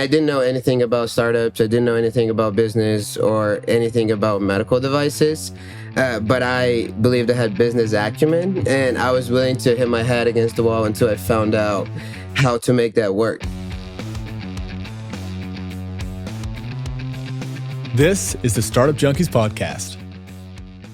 I didn't know anything about startups. I didn't know anything about business or anything about medical devices. But I believed I had business acumen, and I was willing to hit my head against the wall until I found out how to make that work. This is the Startup Junkies podcast.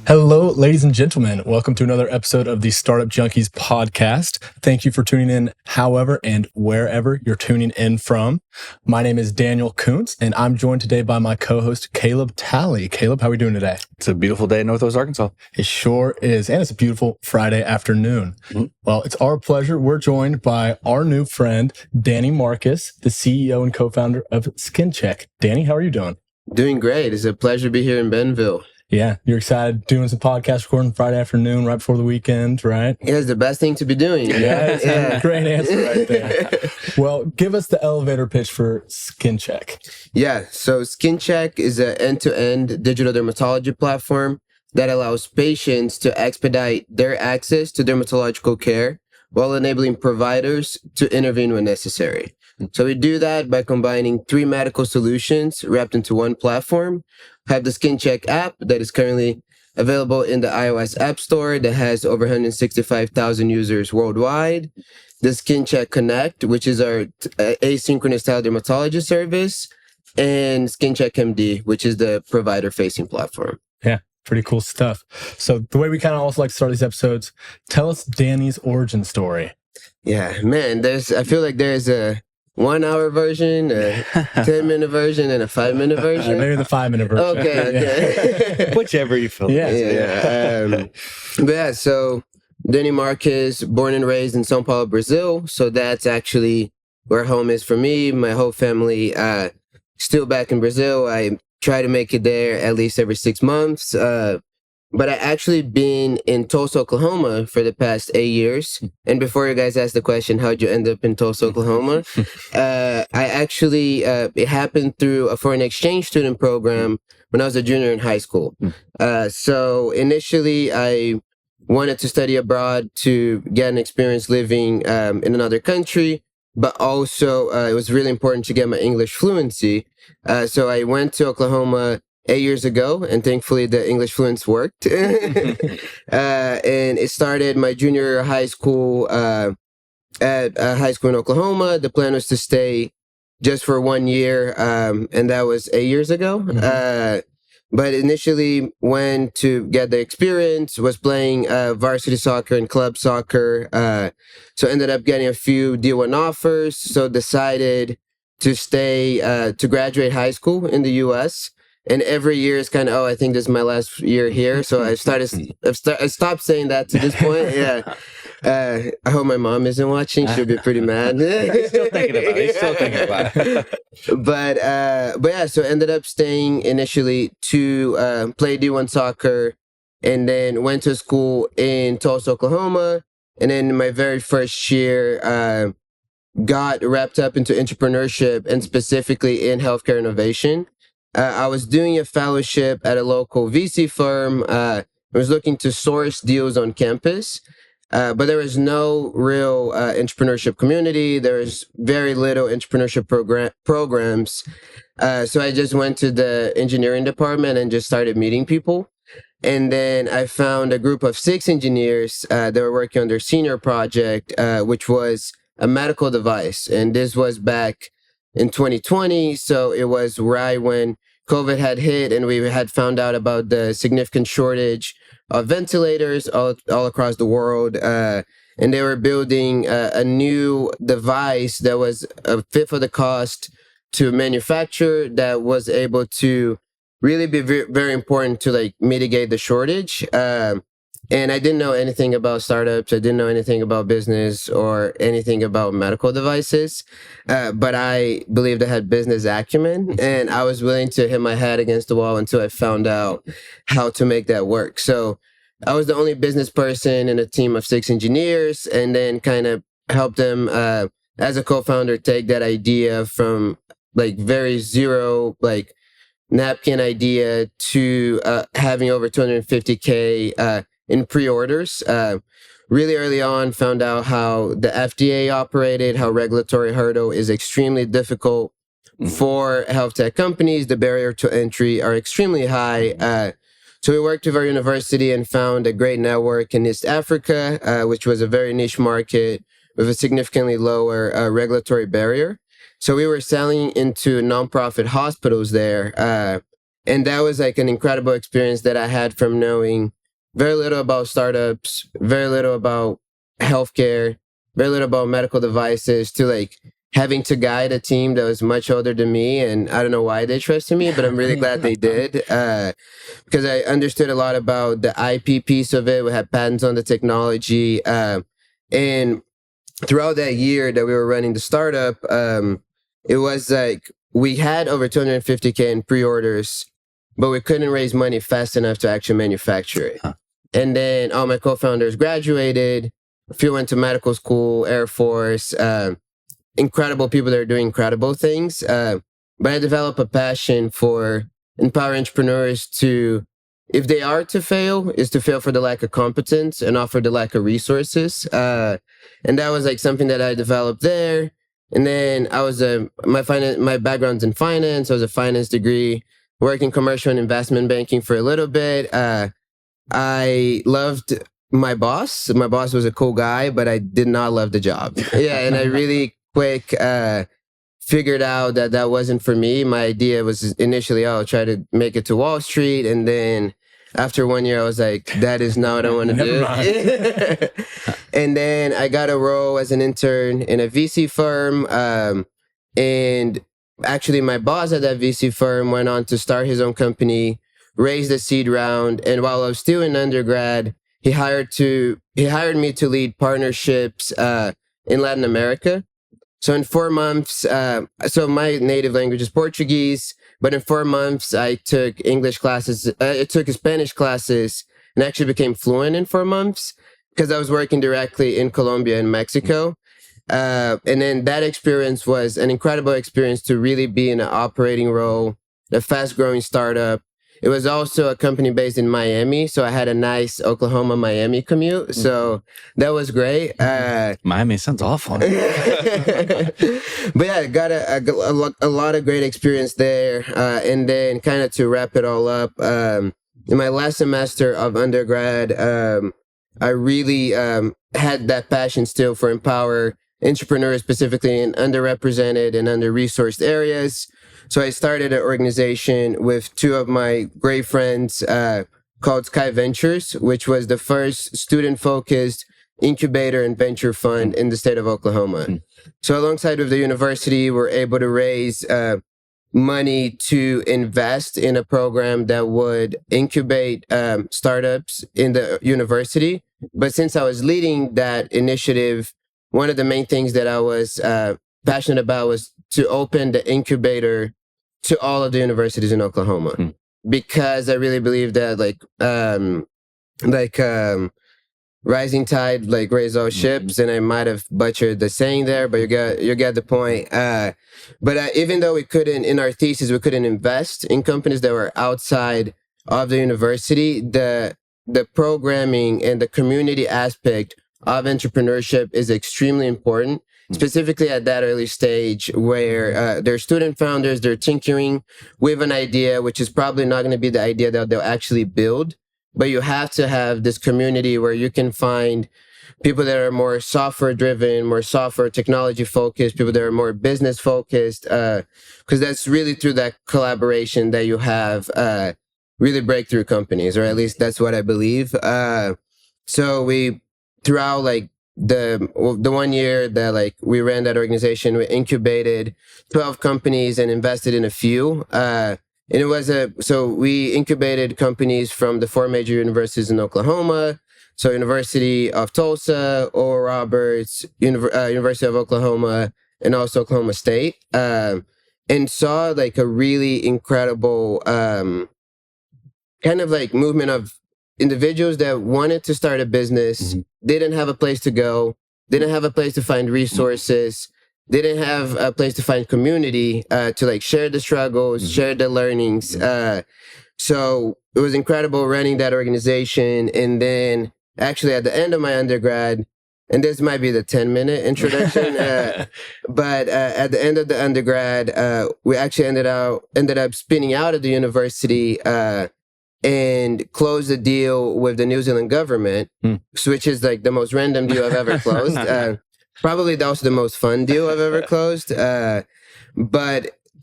Hello, ladies and gentlemen. Welcome to another episode of the Startup Junkies podcast. Thank you for tuning in, however and wherever you're tuning in from. My name is Daniel Koonce, and I'm joined today by my co-host, Caleb Talley. Caleb, how are we doing today? It's a beautiful day in Northwest Arkansas. It sure is, and it's a beautiful Friday afternoon. Mm-hmm. Well, it's our pleasure. We're joined by our new friend, Daniel Marques, the CEO and co-founder of SkinCheck. Danny, how are you doing? Doing great. It's a pleasure to be here in Bentonville. Yeah, you're excited doing some podcast recording Friday afternoon right before the weekend, right? Yeah, it's the best thing to be doing. Yeah. Great answer right there. Well, give us the elevator pitch for SkinCheck. Yeah, so SkinCheck is an end-to-end digital dermatology platform that allows patients to expedite their access to dermatological care while enabling providers to intervene when necessary. So we do that by combining three medical solutions wrapped into one platform. We have the SkinCheck app that is currently available in the iOS App Store that has over 165,000 users worldwide. The SkinCheck Connect, which is our asynchronous teledermatology service, and SkinCheck MD, which is the provider-facing platform. Yeah, pretty cool stuff. So the way we kind of also like to start these episodes, tell us Danny's origin story. Yeah, man, I feel like there's a 1 hour version, a 10-minute version, and a 5-minute version. Maybe the 5-minute version. Okay. Whichever you feel. So Daniel Marques, born and raised in Sao Paulo, Brazil. So that's actually where home is for me. My whole family still back in Brazil. I try to make it there at least every 6 months. But I actually been in Tulsa, Oklahoma for the past 8 years. And before you guys ask the question, how'd you end up in Tulsa, Oklahoma? It happened through a foreign exchange student program when I was a junior in high school. So initially I wanted to study abroad to get an experience living in another country, but also it was really important to get my English fluency. So I went to Oklahoma 8 years ago, and thankfully the English fluency worked. And it started my junior year of high school at high school in Oklahoma. The plan was to stay just for 1 year, and that was 8 years ago. But initially went to get the experience, was playing varsity soccer and club soccer. So ended up getting a few D1 offers, so decided to stay to graduate high school in the U.S., and every year is kind of, I think this is my last year here. So I stopped saying that to this point. Yeah. I hope my mom isn't watching. She'll be pretty mad. He's still thinking about it. But yeah, so ended up staying initially to play D1 soccer, and then went to school in Tulsa, Oklahoma. And then my very first year, got wrapped up into entrepreneurship, and specifically in healthcare innovation. I was doing a fellowship at a local VC firm. I was looking to source deals on campus, but there was no real entrepreneurship community. There was very little entrepreneurship programs. So I just went to the engineering department and just started meeting people. And then I found a group of 6 engineers that were working on their senior project, which was a medical device. And this was back in 2020. So it was right when COVID had hit, and we had found out about the significant shortage of ventilators all across the world. And they were building a new device that was a fifth of the cost to manufacture, that was able to really be very important to mitigate the shortage. And I didn't know anything about startups. I didn't know anything about business or anything about medical devices. But I believed I had business acumen, and I was willing to hit my head against the wall until I found out how to make that work. So I was the only business person in a team of 6 engineers, and then kind of helped them as a co-founder take that idea from very zero, napkin idea to having over 250K in pre-orders. Really early on, found out how the FDA operated, how regulatory hurdle is extremely difficult for health tech companies, the barrier to entry are extremely high. So we worked with our university and found a great network in East Africa, which was a very niche market with a significantly lower regulatory barrier. So we were selling into nonprofit hospitals there. And that was like an incredible experience that I had from knowing very little about startups, very little about healthcare, very little about medical devices, to like having to guide a team that was much older than me. And I don't know why they trusted me, but I'm really glad they did, because I understood a lot about the IP piece of it. We had patents on the technology. And throughout that year that we were running the startup, it was like we had over 250K in pre-orders, but we couldn't raise money fast enough to actually manufacture it. And then all my co-founders graduated. A few went to medical school, Air Force, incredible people that are doing incredible things. But I developed a passion for empowering entrepreneurs to, if they are to fail, is to fail for the lack of competence and not for the lack of resources. And that was like something that I developed there. And then I was my background's in finance. I was a finance degree, worked in commercial and investment banking for a little bit. I loved my boss. My boss was a cool guy, but I did not love the job. Yeah, and I really quick figured out that that wasn't for me. My idea was initially, I'll try to make it to Wall Street. And then after 1 year, I was like, that is not what I want to do. And then I got a role as an intern in a VC firm. And actually, my boss at that VC firm went on to start his own company, raised a seed round. And while I was still in undergrad, he hired me to lead partnerships in Latin America. So in 4 months, so my native language is Portuguese, but in 4 months, I took English classes, I took Spanish classes, and actually became fluent in 4 months because I was working directly in Colombia and Mexico. And then that experience was an incredible experience to really be in an operating role, a fast-growing startup. It was also a company based in Miami, so I had a nice Oklahoma-Miami commute. So that was great. Miami sounds awful. But yeah, I got a lot of great experience there. And then kind of to wrap it all up, in my last semester of undergrad, I really had that passion still for empower entrepreneurs, specifically in underrepresented and under-resourced areas. So I started an organization with two of my great friends called Sky Ventures, which was the first student-focused incubator and venture fund in the state of Oklahoma. So alongside with the university, we're able to raise money to invest in a program that would incubate startups in the university. But since I was leading that initiative, one of the main things that I was passionate about was to open the incubator to all of the universities in Oklahoma, because I really believe that rising tide raise all ships, and I might have butchered the saying there, but you get the point. But even though we couldn't, in our thesis, we couldn't invest in companies that were outside of the university, the programming and the community aspect of entrepreneurship is extremely important, specifically at that early stage where they're student founders, they're tinkering with an idea, which is probably not going to be the idea that they'll actually build. But you have to have this community where you can find people that are more software driven, more software technology focused, people that are more business focused, because that's really through that collaboration that you have really breakthrough companies, or at least that's what I believe. So we, throughout the 1 year that we ran that organization, we incubated 12 companies and invested in a few. And it was so we incubated companies from the 4 major universities in Oklahoma. So University of Tulsa, Oral Roberts, University of Oklahoma, and also Oklahoma State. And saw a really incredible kind of movement of individuals that wanted to start a business, didn't have a place to go, didn't have a place to find resources, didn't have a place to find community to share the struggles, share the learnings. So it was incredible running that organization. And then actually at the end of my undergrad, and this might be the 10-minute introduction, but at the end of the undergrad, we actually ended up spinning out of the university and closed a deal with the New Zealand government, which is like the most random deal I've ever closed. Probably also the most fun deal I've ever closed. So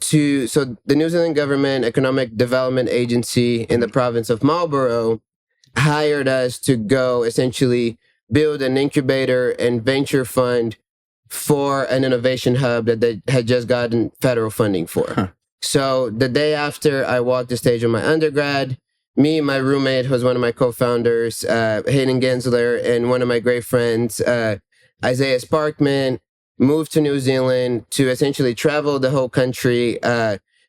the New Zealand government economic development agency in the province of Marlborough hired us to go essentially build an incubator and venture fund for an innovation hub that they had just gotten federal funding for. So the day after I walked the stage of my undergrad, me, my roommate, who was one of my co-founders, Hayden Gensler, and one of my great friends, Isaiah Sparkman, moved to New Zealand to essentially travel the whole country,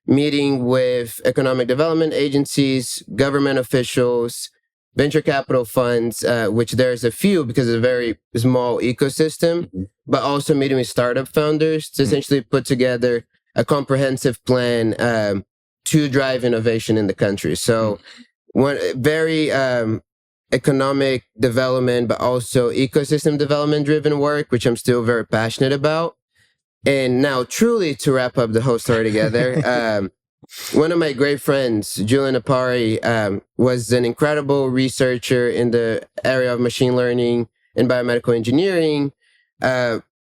meeting with economic development agencies, government officials, venture capital funds, which there's a few because it's a very small ecosystem, but also meeting with startup founders to essentially put together a comprehensive plan to drive innovation in the country. So one very economic development, but also ecosystem development driven work, which I'm still very passionate about. And now truly to wrap up the whole story together, one of my great friends, Julian Apari, was an incredible researcher in the area of machine learning and biomedical engineering,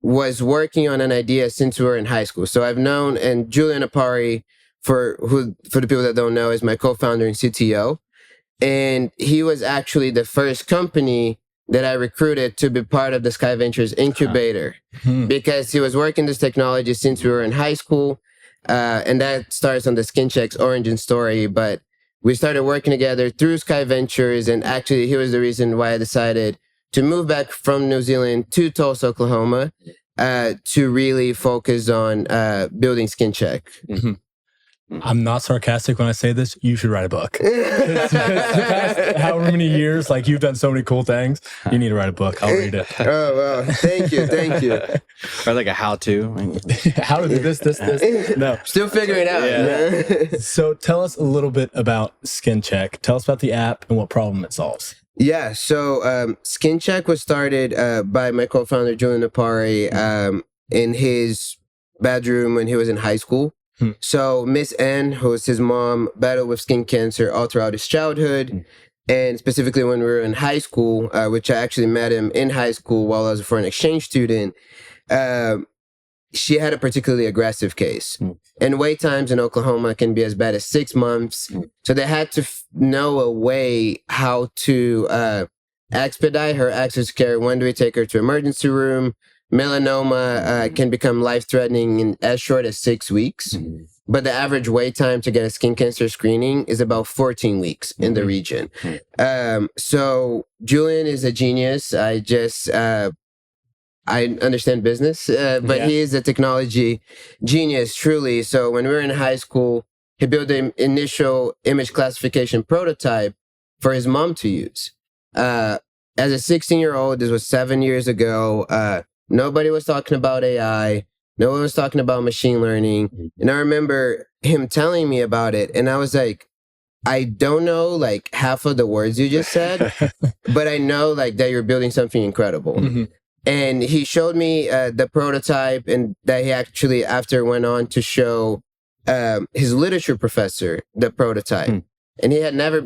was working on an idea since we were in high school. So I've known, and Julian Apari, for the people that don't know, is my co-founder and CTO. And he was actually the first company that I recruited to be part of the Sky Ventures incubator because he was working this technology since we were in high school. And that starts on the SkinCheck's origin story. But we started working together through Sky Ventures. And actually, he was the reason why I decided to move back from New Zealand to Tulsa, Oklahoma, to really focus on building SkinCheck. I'm not sarcastic when I say this. You should write a book. It's past however many years, like you've done so many cool things. You need to write a book. I'll read it. Oh, well, thank you. Or like a how-to. How to do this. No. Still figuring it out. Yeah. So tell us a little bit about SkinCheck. Tell us about the app and what problem it solves. Yeah, so SkinCheck was started by my co-founder, Julian Apari, in his bedroom when he was in high school. So Miss N, who's his mom, battled with skin cancer all throughout his childhood. And specifically when we were in high school, which I actually met him in high school while I was a foreign exchange student, she had a particularly aggressive case. And wait times in Oklahoma can be as bad as 6 months. So they had to know a way how to expedite her access to care. When do we take her to emergency room? Melanoma can become life-threatening in as short as 6 weeks. But the average wait time to get a skin cancer screening is about 14 weeks in the region. So Julian is a genius. I understand business, but he is a technology genius, truly. So when we were in high school, he built the initial image classification prototype for his mom to use. As a 16-year-old, this was 7 years ago, nobody was talking about AI. No one was talking about machine learning. And I remember him telling me about it. And I was like, I don't know like half of the words you just said, but I know like that you're building something incredible. And he showed me the prototype, and that he actually after went on to show his literature professor the prototype. And he had never,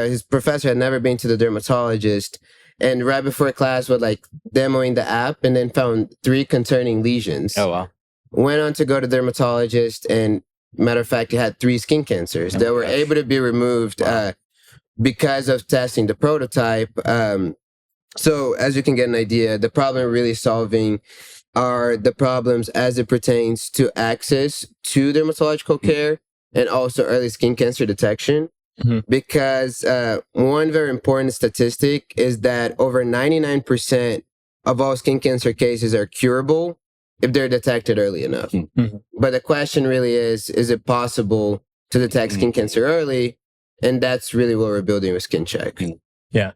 his professor had never been to the dermatologist. And right before class was like demoing the app, and then found 3 concerning lesions. Oh, wow. Went on to go to dermatologist, and matter of fact, he had 3 skin cancers that were able to be removed because of testing the prototype. So as you can get an idea, the problem we're really solving are the problems as it pertains to access to dermatological care and also early skin cancer detection. Because one very important statistic is that over 99% of all skin cancer cases are curable if they're detected early enough. But the question really is it possible to detect skin cancer early? And that's really what we're building with SkinCheck. Yeah.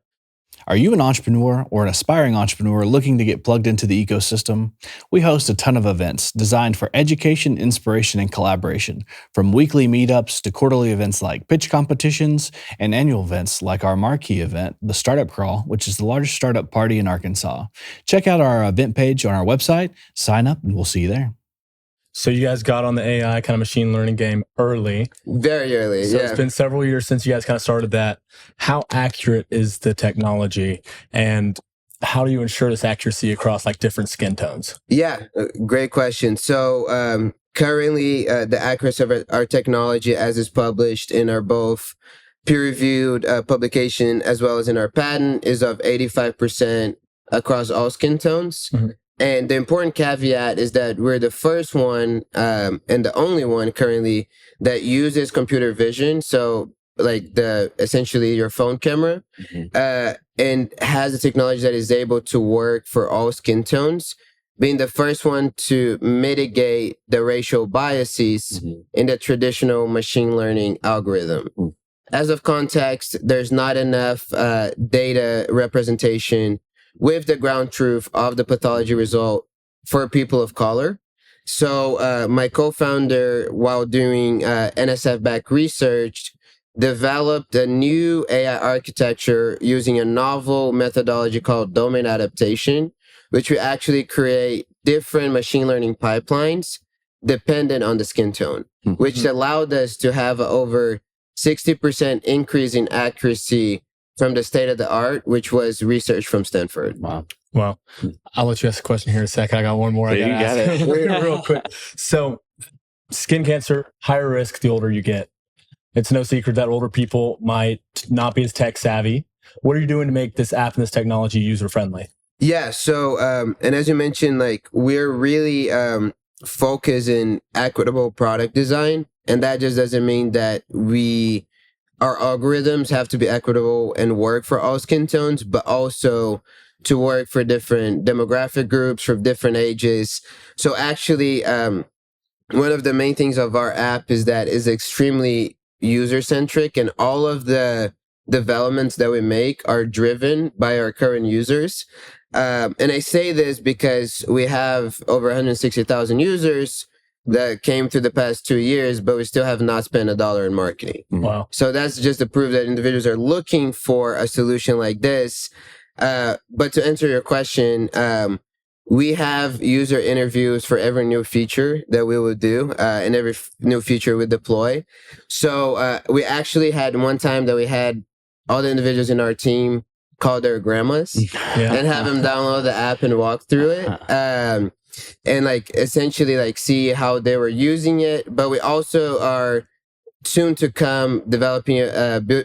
Are you an entrepreneur or an aspiring entrepreneur looking to get plugged into the ecosystem? We host a ton of events designed for education, inspiration, and collaboration, from weekly meetups to quarterly events like pitch competitions and annual events like our marquee event, the Startup Crawl, which is the largest startup party in Arkansas. Check out our event page on our website, sign up, and we'll see you there. So you guys got on the AI kind of machine learning game early. Very early, So yeah. it's been several years since you guys kind of started that. How accurate is the technology, and how do you ensure this accuracy across like different skin tones? Yeah, great question. So currently, the accuracy of our technology as is published in our both peer-reviewed publication as well as in our patent is of 85% across all skin tones. Mm-hmm. And the important caveat is that we're the first one and the only one currently that uses computer vision. So like essentially your phone camera, and has a technology that is able to work for all skin tones, being the first one to mitigate the racial biases in the traditional machine learning algorithm. As of context, there's not enough data representation with the ground truth of the pathology result for people of color. So my co-founder, while doing NSF-backed research, developed a new AI architecture using a novel methodology called domain adaptation, which will actually create different machine learning pipelines dependent on the skin tone, which allowed us to have over 60% increase in accuracy from the state of the art, which was research from Stanford. Wow. I'll let you ask a question here in a second. I got one more. Yeah, I got to ask real quick. So skin cancer, higher risk the older you get. It's no secret that older people might not be as tech savvy. What are you doing to make this app and this technology user friendly? Yeah. So, and as you mentioned, like we're really focused in equitable product design. And that just doesn't mean that our algorithms have to be equitable and work for all skin tones, but also to work for different demographic groups from different ages. So actually, one of the main things of our app is that it's extremely user-centric, and all of the developments that we make are driven by our current users. And I say this because we have over 160,000 users that came through the past 2 years, but we still have not spent $1 in marketing. Wow. So that's just to prove that individuals are looking for a solution like this. But to answer your question, we have user interviews for every new feature that we will do, and every new feature we deploy. So we actually had one time that we had all the individuals in our team call their grandmas and have them download the app and walk through it. And like essentially like see how they were using it. But we also are soon to come developing,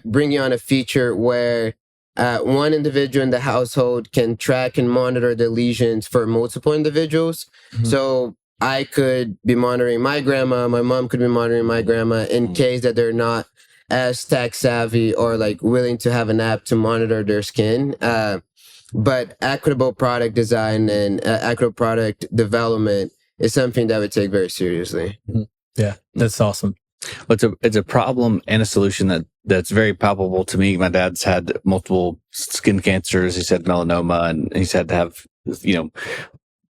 bringing on a feature where one individual in the household can track and monitor the lesions for multiple individuals. So I could be monitoring my grandma, my mom could be monitoring my grandma in case that they're not as tech savvy or like willing to have an app to monitor their skin. But equitable product design and equitable product development is something that we take very seriously. Yeah, that's awesome. Well, it's a problem and a solution that's very palpable to me. My dad's had multiple skin cancers. He's had melanoma, and he's had to have,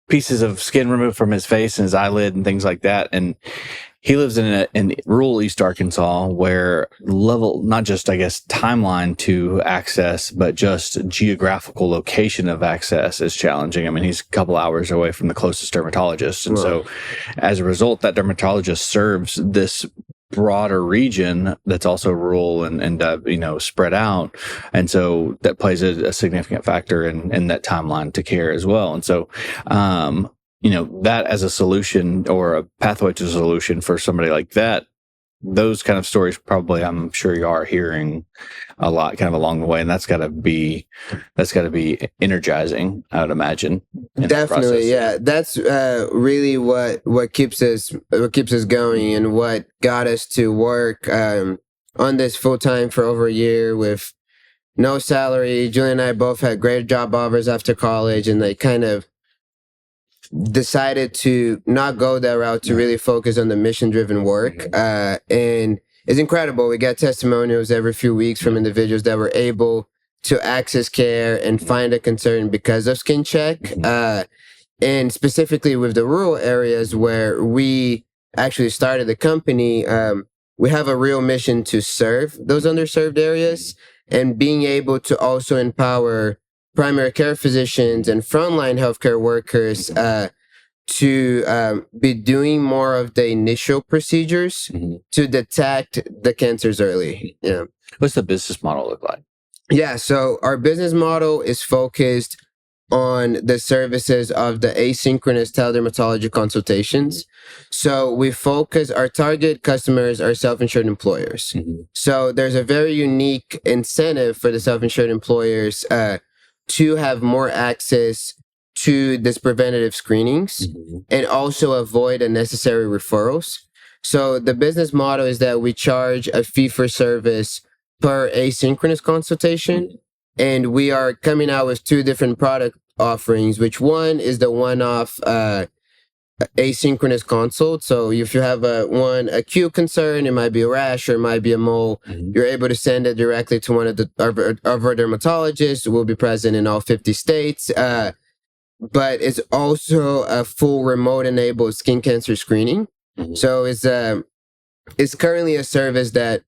pieces of skin removed from his face and his eyelid and things like that. And he lives in rural East Arkansas where not just, I guess, timeline to access, but just geographical location of access is challenging. I mean, he's a couple hours away from the closest dermatologist. And so as a result, that dermatologist serves this broader region that's also rural and spread out. And so that plays a significant factor in that timeline to care as well. And so, that as a solution or a pathway to a solution for somebody like that, those kind of stories probably I'm sure you are hearing a lot kind of along the way, and that's got to be energizing, I would imagine. Definitely, yeah. That's really what keeps us going and what got us to work on this full time for over a year with no salary. Julie and I both had great job offers after college, and they kind of decided to not go that route to really focus on the mission-driven work. And it's incredible. We get testimonials every few weeks from individuals that were able to access care and find a concern because of skin check. And specifically with the rural areas where we actually started the company, we have a real mission to serve those underserved areas, and being able to also empower primary care physicians and frontline healthcare workers to be doing more of the initial procedures to detect the cancers early. Yeah. What's the business model look like? Yeah, so our business model is focused on the services of the asynchronous teledermatology consultations. So we focus, our target customers are self-insured employers. So there's a very unique incentive for the self-insured employers to have more access to this preventative screenings and also avoid unnecessary referrals. So the business model is that we charge a fee for service per asynchronous consultation. And we are coming out with 2 different product offerings, which one is the one-off asynchronous consult. So if you have one acute concern, it might be a rash or it might be a mole, you're able to send it directly to one of our dermatologists who will be present in all 50 states. But it's also a full remote-enabled skin cancer screening. So it's currently a service that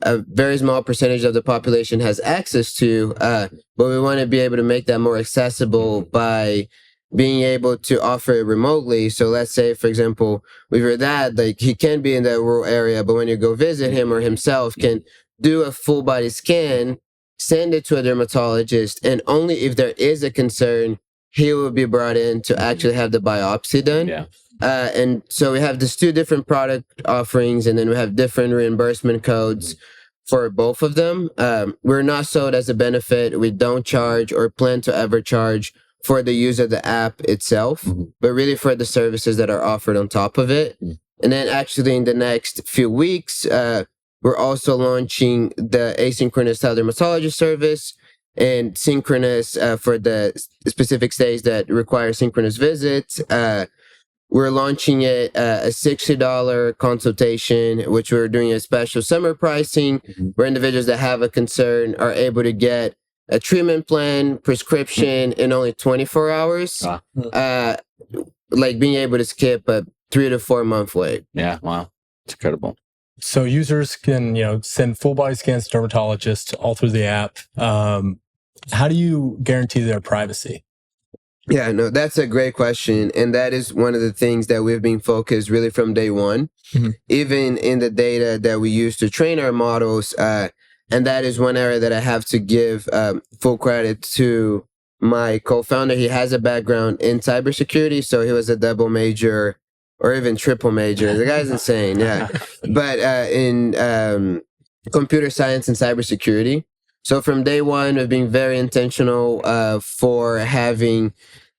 a very small percentage of the population has access to, but we want to be able to make that more accessible by being able to offer it remotely. So let's say, for example, with your dad, like he can be in that rural area, but when you go visit him or himself can do a full body scan, send it to a dermatologist, and only if there is a concern, he will be brought in to actually have the biopsy done. Yeah. And so we have these 2 different product offerings, and then we have different reimbursement codes for both of them. We're not sold as a benefit. We don't charge or plan to ever charge for the use of the app itself, but really for the services that are offered on top of it. And then actually in the next few weeks, we're also launching the asynchronous teledermatology service and synchronous for the specific states that require synchronous visits. We're launching it a $60 consultation, which we're doing a special summer pricing where individuals that have a concern are able to get a treatment plan, prescription in only 24 hours. Like being able to skip a 3 to 4 month wait. Yeah, wow. It's incredible. So users can, send full body scans to dermatologists all through the app. How do you guarantee their privacy? Yeah, no, that's a great question. And that is one of the things that we've been focused really from day one, even in the data that we use to train our models. And that is one area that I have to give full credit to my co-founder. He has a background in cybersecurity, so he was a double major or even triple major. The guy's insane, yeah. But in computer science and cybersecurity. So from day one, we've been very intentional for having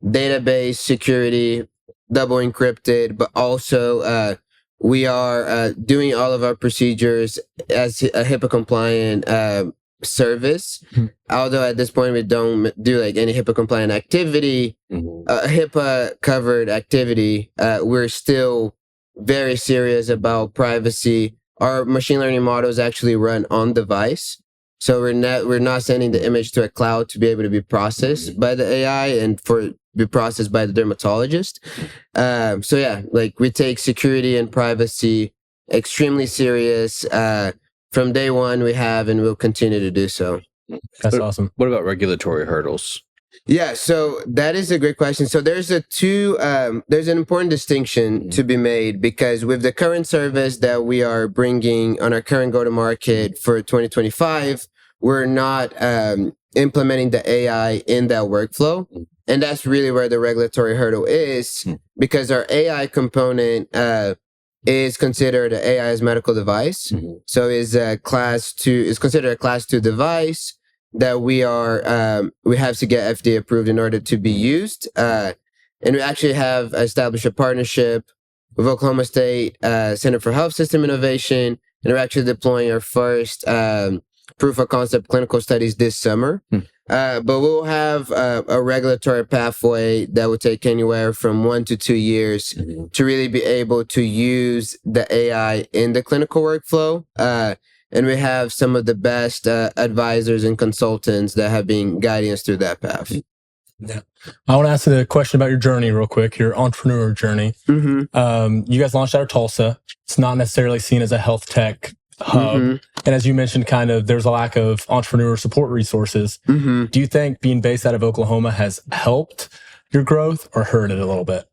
database security double encrypted, but also we are doing all of our procedures as a HIPAA compliant service. Although at this point we don't do like any HIPAA compliant activity, HIPAA covered activity, we're still very serious about privacy. Our machine learning models actually run on device. So we're not sending the image to a cloud to be able to be processed by the AI and for be processed by the dermatologist. So yeah, like we take security and privacy extremely serious. From day one we have and we'll continue to do so. That's awesome. What about regulatory hurdles? Yeah, so that is a great question. So there's there's an important distinction to be made, because with the current service that we are bringing on our current go-to-market for 2025, we're not implementing the AI in that workflow. And that's really where the regulatory hurdle is, because our AI component is considered an AI as medical device. So is considered a class 2 device that we have to get FDA approved in order to be used. And we actually have established a partnership with Oklahoma State Center for Health System Innovation, and we're actually deploying our first proof of concept clinical studies this summer. But we'll have a regulatory pathway that will take anywhere from 1 to 2 years to really be able to use the AI in the clinical workflow. and we have some of the best advisors and consultants that have been guiding us through that path. Yeah. I want to ask a question about your journey real quick, your entrepreneur journey. Mm-hmm. You guys launched out of Tulsa. It's not necessarily seen as a health tech hub. Mm-hmm. And as you mentioned, kind of there's a lack of entrepreneur support resources. Mm-hmm. Do you think being based out of Oklahoma has helped your growth or hurt it a little bit?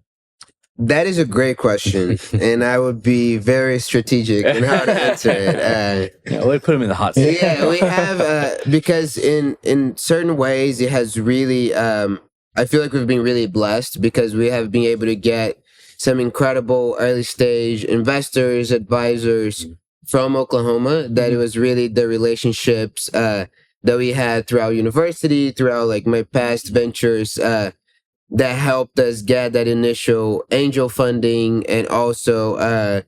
That is a great question, and I would be very strategic in how to answer it. Yeah, we'll put him in the hot seat. Yeah, we have because in certain ways it has really. I feel like we've been really blessed because we have been able to get some incredible early stage investors, advisors from Oklahoma. That it was really the relationships that we had throughout university, throughout like my past ventures. That helped us get that initial angel funding, and also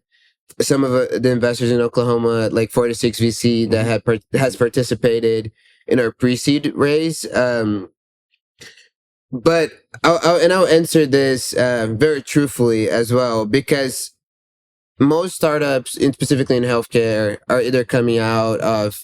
some of the investors in Oklahoma, like 46 VC, that has participated in our pre-seed raise. But I'll answer this very truthfully as well, because most startups, specifically in healthcare, are either coming out of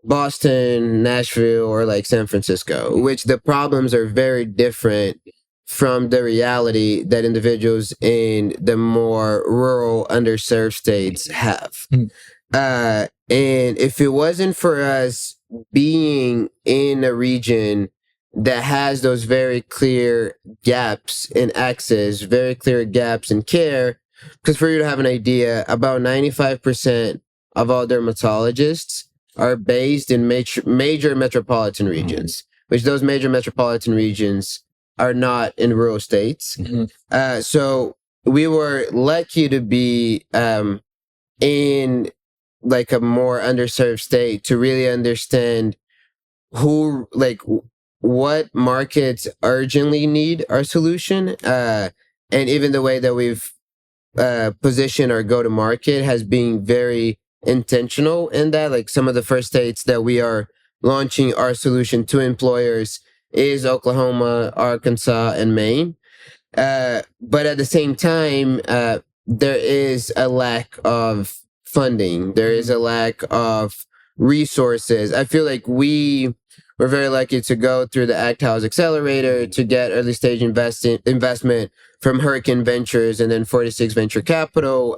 Boston, Nashville, or like San Francisco, which the problems are very different from the reality that individuals in the more rural, underserved states have. And if it wasn't for us being in a region that has those very clear gaps in access, very clear gaps in care, because for you to have an idea, about 95% of all dermatologists are based in major metropolitan regions, which those major metropolitan regions are not in rural states. So we were lucky to be in like a more underserved state to really understand what markets urgently need our solution. And even the way that we've positioned our go-to-market has been very intentional in that. Like some of the first states that we are launching our solution to employers is Oklahoma, Arkansas, and Maine. But at the same time, there is a lack of funding. There is a lack of resources. I feel like we were very lucky to go through the Act House Accelerator to get early stage investment from Hurricane Ventures and then 46 Venture Capital.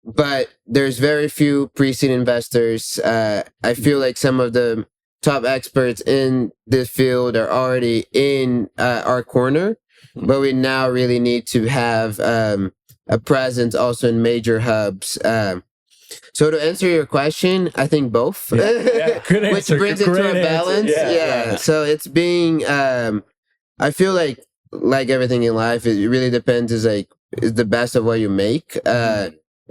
But there's very few pre-seed investors. I feel like some of the top experts in this field are already in our corner, but we now really need to have a presence also in major hubs. So to answer your question, I think both, Good answer. which brings it to a balance. So it's being, I feel like everything in life, it really depends is the best of what you make.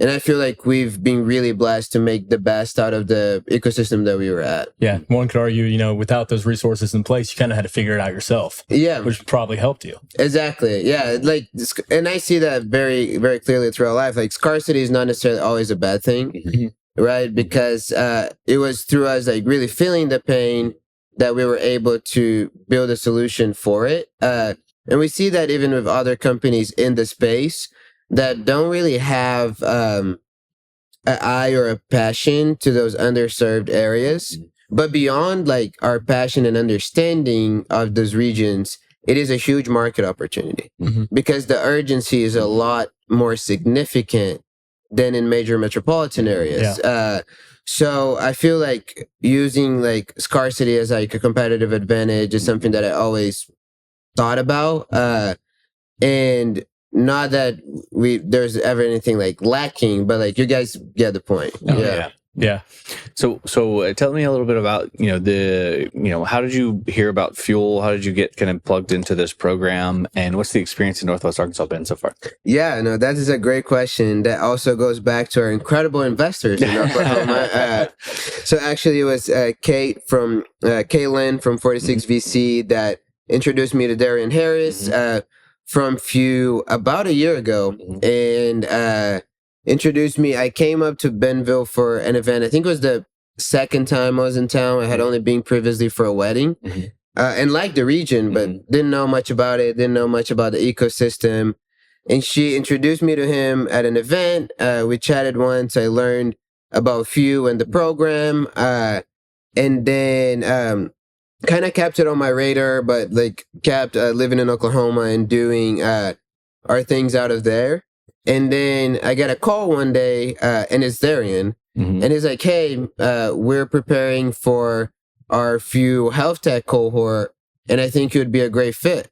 And I feel like we've been really blessed to make the best out of the ecosystem that we were at. Yeah. One could argue, without those resources in place, you kind of had to figure it out yourself. Yeah. Which probably helped you. Exactly. Yeah. And I see that very, very clearly throughout life. Like scarcity is not necessarily always a bad thing, right? Because it was through us really feeling the pain that we were able to build a solution for it. And we see that even with other companies in the space that don't really have an eye or a passion to those underserved areas. But beyond our passion and understanding of those regions, it is a huge market opportunity because the urgency is a lot more significant than in major metropolitan areas. So I feel like using scarcity as a competitive advantage is something that I always thought about. And not that there's ever anything lacking, but you guys get the point. Yeah. So tell me a little bit about, how did you hear about Fuel? How did you get kind of plugged into this program? And what's the experience in Northwest Arkansas been so far? Yeah, no, that is a great question. That also goes back to our incredible investors in Oklahoma. So actually it was Kate from Kaylin from 46 VC that introduced me to Darian Harris from Few about a year ago, and introduced me. I came up to Bentonville for an event. I think it was the second time I was in town. I had only been previously for a wedding, and liked the region, but didn't know much about it, didn't know much about the ecosystem. And she introduced me to him at an event. We chatted once. I learned about Few and the program, and then kind of kept it on my radar, but like kept living in Oklahoma and doing our things out of there. And then I got a call one day, and it's Darian, and he's like, "Hey, we're preparing for our Few healthtech cohort, and I think you'd be a great fit.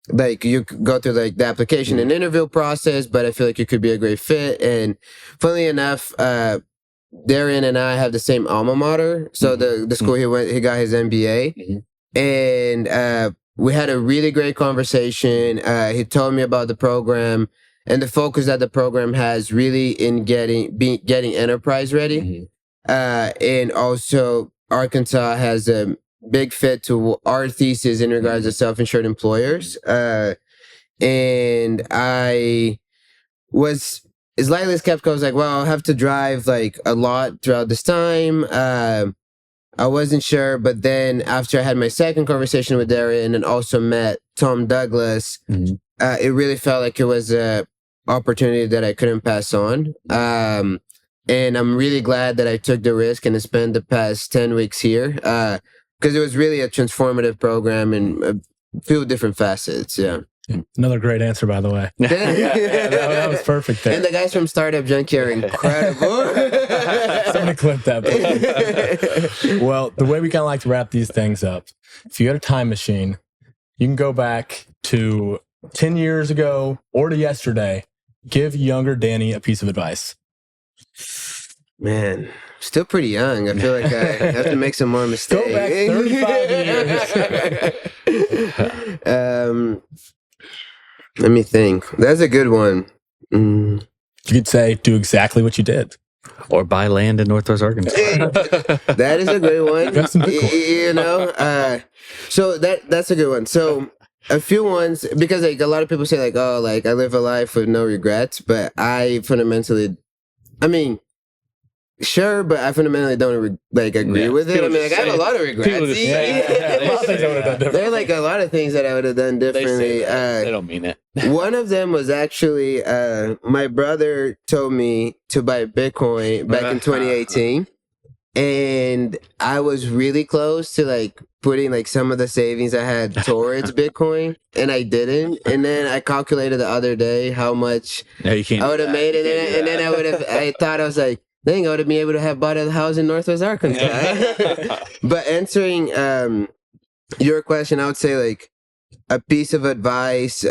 Like you could go through like the application and interview process, but I feel like you could be a great fit." And funnily enough, Darian and I have the same alma mater. So the school he got his MBA, and we had a really great conversation. He told me about the program and the focus that the program has really in getting enterprise ready. And also Arkansas has a big fit to our thesis in regards to self-insured employers. And I was slightly skeptical. I was like, well, I'll have to drive like a lot throughout this time. I wasn't sure, but then after I had my second conversation with Darian and also met Tom Douglas, it really felt like it was a opportunity that I couldn't pass on. And I'm really glad that I took the risk and spent the past 10 weeks here, because it was really a transformative program in a few different facets. Yeah. Another great answer, by the way. That was perfect there. And the guys from Startup Junkies are incredible. Somebody clip that. Well, the way we kind of like to wrap these things up, if you had a time machine, you can go back to 10 years ago or to yesterday, give younger Danny a piece of advice. Man, still pretty young. I feel like I have to make some more mistakes. Go back 35 years. Let me think. That's a good one. You could say, do exactly what you did. Or buy land in Northwest Arkansas. That is a great one. Got some good ones. You know, so that's a good one. So a few ones, because like a lot of people say like, oh, like I live a life with no regrets, but I fundamentally, I mean, sure, but I fundamentally don't agree with it. I mean, like I have a lot of regrets. There are like a lot of things that I would have done differently. They don't mean it. One of them was actually my brother told me to buy Bitcoin back in 2018, and I was really close to like putting like some of the savings I had towards Bitcoin, and I didn't. And then I calculated the other day how much I would have made it, and then I thought I was like, dang, I would have been able to have bought a house in Northwest Arkansas. But answering your question, I would say like a piece of advice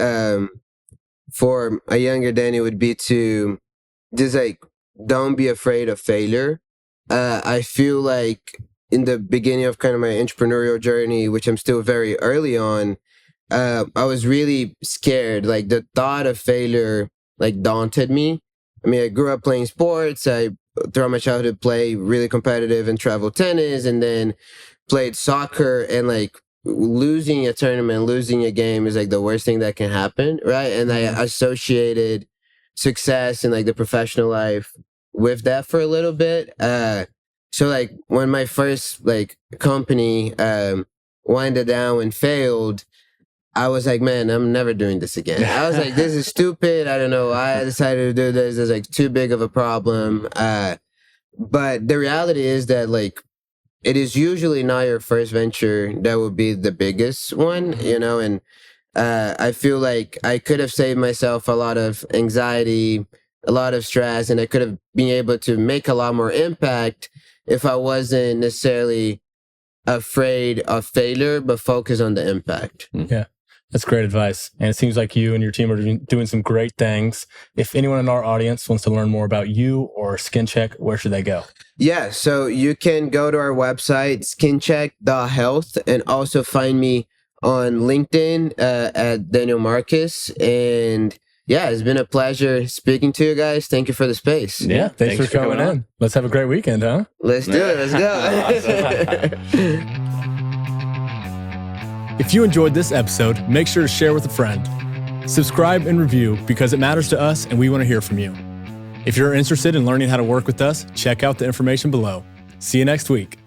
for a younger Danny would be to just like don't be afraid of failure. I feel like in the beginning of kind of my entrepreneurial journey, which I'm still very early on, I was really scared. Like the thought of failure like daunted me. I mean, I grew up playing sports. I throughout my childhood played really competitive and travel tennis, and then played soccer, and like losing a tournament, losing a game is like the worst thing that can happen, right? And I associated success in like the professional life with that for a little bit. So like when my first like company winded down and failed, I was like, man, I'm never doing this again. I was like, this is stupid. I don't know why I decided to do this. It's like too big of a problem. But the reality is that like, it is usually not your first venture that will be the biggest one, you know? And I feel like I could have saved myself a lot of anxiety, a lot of stress, and I could have been able to make a lot more impact if I wasn't necessarily afraid of failure, but focus on the impact. Yeah. That's great advice. And it seems like you and your team are doing some great things. If anyone in our audience wants to learn more about you or SkinCheck, where should they go? Yeah, so you can go to our website, skincheck.health, and also find me on LinkedIn at Daniel Marques. And yeah, it's been a pleasure speaking to you guys. Thank you for the space. Yeah, thanks for coming in. Let's have a great weekend, huh? Let's do it. Let's go. If you enjoyed this episode, make sure to share with a friend. Subscribe and review because it matters to us and we want to hear from you. If you're interested in learning how to work with us, check out the information below. See you next week.